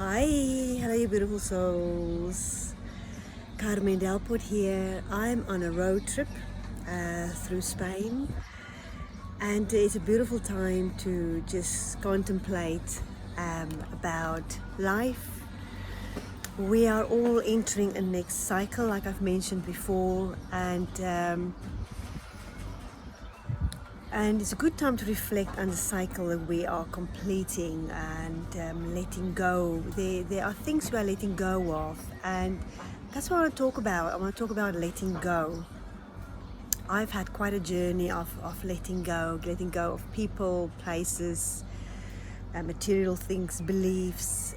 Hi, hello you beautiful souls. Carmen Delport here. I'm on a road trip through Spain, and it's a beautiful time to just contemplate about life. We are all entering a next cycle, like I've mentioned before, and it's a good time to reflect on the cycle that we are completing and letting go. There are things we are letting go of, and that's what I want to talk about. I want to talk about letting go. I've had quite a journey of letting go of people, places, material things, beliefs,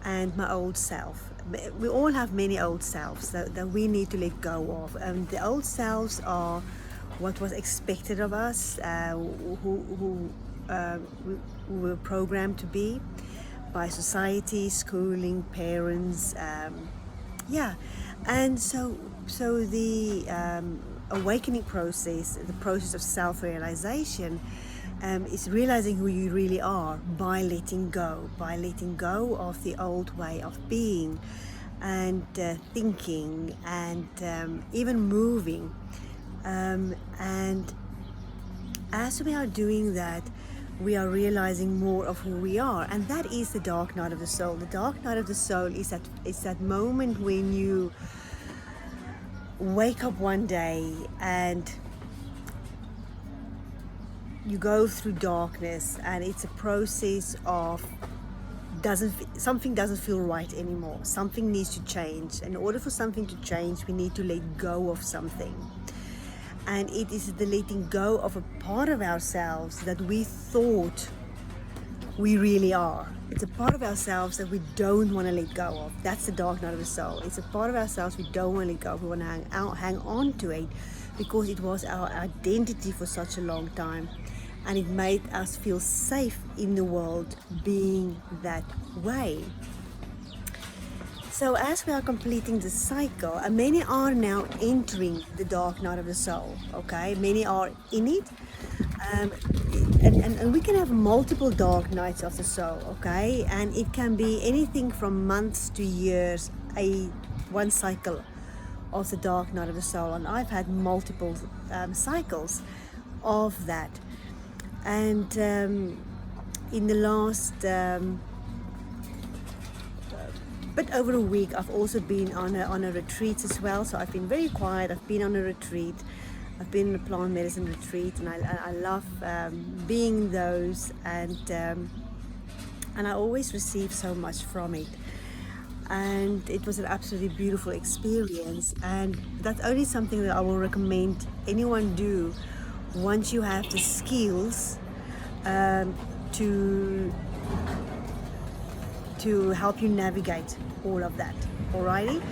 and my old self. We all have many old selves that we need to let go of. And the old selves are what was expected of us, who we were programmed to be by society, schooling, parents, and so the awakening process, the process of self-realization, is realizing who you really are by letting go of the old way of being and thinking and even moving. And as we are doing that, we are realizing more of who we are, and that is the dark night of the soul. The dark night of the soul is that moment when you wake up one day and you go through darkness, and it's a process of something doesn't feel right anymore. Something needs to change. In order for something to change, we need to let go of something. And it is the letting go of a part of ourselves that we thought we really are. It's a part of ourselves that we don't want to let go of. That's the dark night of the soul. It's a part of ourselves we don't want to let go of. We want to hang on to it because it was our identity for such a long time. And it made us feel safe in the world being that way. So as we are completing the cycle, and many are now entering the dark night of the soul, okay? Many are in it, and we can have multiple dark nights of the soul, okay? And it can be anything from months to years, one cycle of the dark night of the soul. And I've had multiple cycles of that. And in the last but over a week, I've also been on a retreat as well. So I've been very quiet. I've been on a retreat. I've been on a plant medicine retreat, and I love being those, and I always receive so much from it. And it was an absolutely beautiful experience, and that's only something that I will recommend anyone do once you have the skills to help you navigate all of that. Alrighty?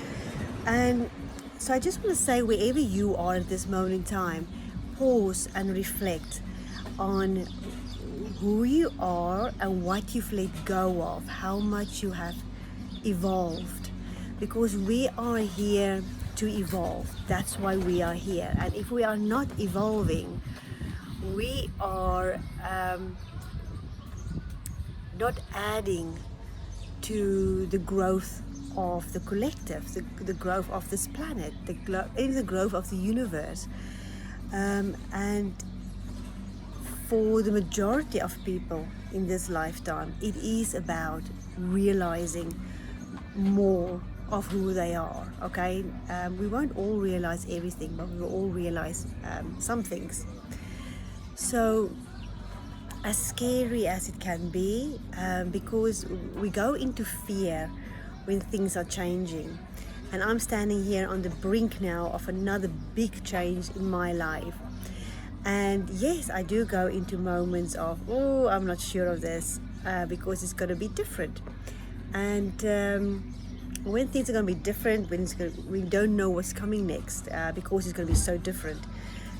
And so I just want to say, wherever you are at this moment in time, pause and reflect on who you are and what you've let go of, how much you have evolved, because we are here to evolve. That's why we are here. And if we are not evolving, we are not adding to the growth of the collective, the growth of this planet, the growth of the universe. And for the majority of people in this lifetime, it is about realizing more of who they are, okay? We won't all realize everything, but we will all realize some things. So, as scary as it can be, because we go into fear when things are changing. And I'm standing here on the brink now of another big change in my life. And yes, I do go into moments of, oh, I'm not sure of this, because it's going to be different. And when things are going to be different, we don't know what's coming next, because it's going to be so different.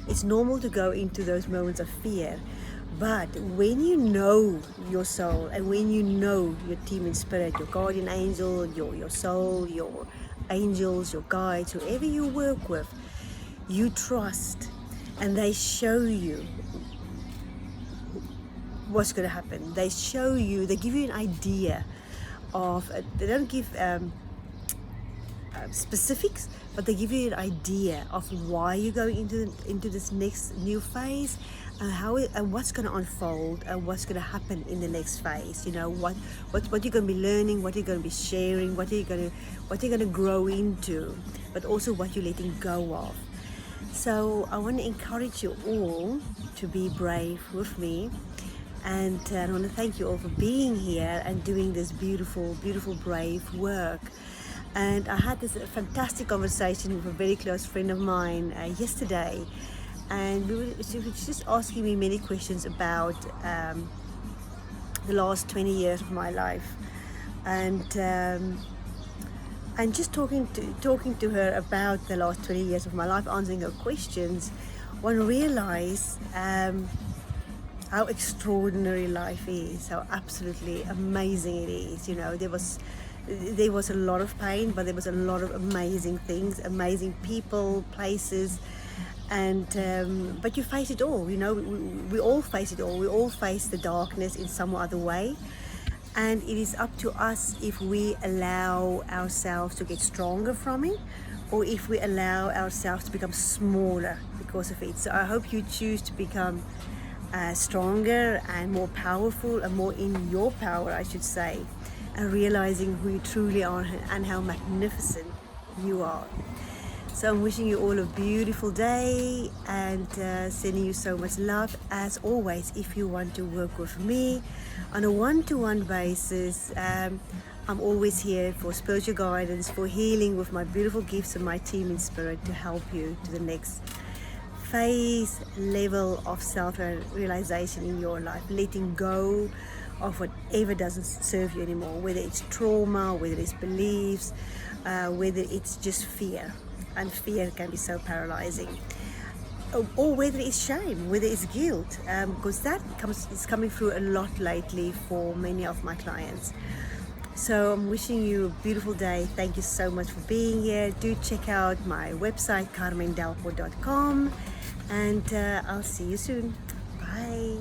It's normal to go into those moments of fear. But when you know your soul, and when you know your team in spirit, your guardian angel, your soul, your angels, your guides, whoever you work with, you trust, and they show you what's going to happen. They show you, they give you an idea of, they don't give specifics, but they give you an idea of why you're going into this next new phase, and how and what's going to unfold, and what's going to happen in the next phase. You know, what you're going to be learning, what you're going to be sharing, what you're going to grow into, but also what you're letting go of. So I want to encourage you all to be brave with me, and I want to thank you all for being here and doing this beautiful, beautiful, brave work. And I had this fantastic conversation with a very close friend of mine yesterday, and she was just asking me many questions about the last 20 years of my life, and just talking to her about the last 20 years of my life, answering her questions, one realized how extraordinary life is, how absolutely amazing it is. You know, there was a lot of pain, but there was a lot of amazing things, amazing people, places, and but you face it all. You know, we all face it all. We all face the darkness in some other way, and it is up to us if we allow ourselves to get stronger from it, or if we allow ourselves to become smaller because of it. So I hope you choose to become stronger and more powerful, and more in your power, I should say, and realizing who you truly are and how magnificent you are. So I'm wishing you all a beautiful day, and sending you so much love. As always, if you want to work with me on a one-to-one basis, I'm always here for spiritual guidance, for healing with my beautiful gifts and my team in spirit to help you to the next phase, level of self-realization in your life, letting go of whatever doesn't serve you anymore, whether it's trauma, whether it's beliefs, whether it's just fear, and fear can be so paralyzing, or whether it's shame, whether it's guilt, because that is coming through a lot lately for many of my clients. So I'm wishing you a beautiful day. Thank you so much for being here. Do check out my website, carmendelpo.com, and I'll see you soon. Bye.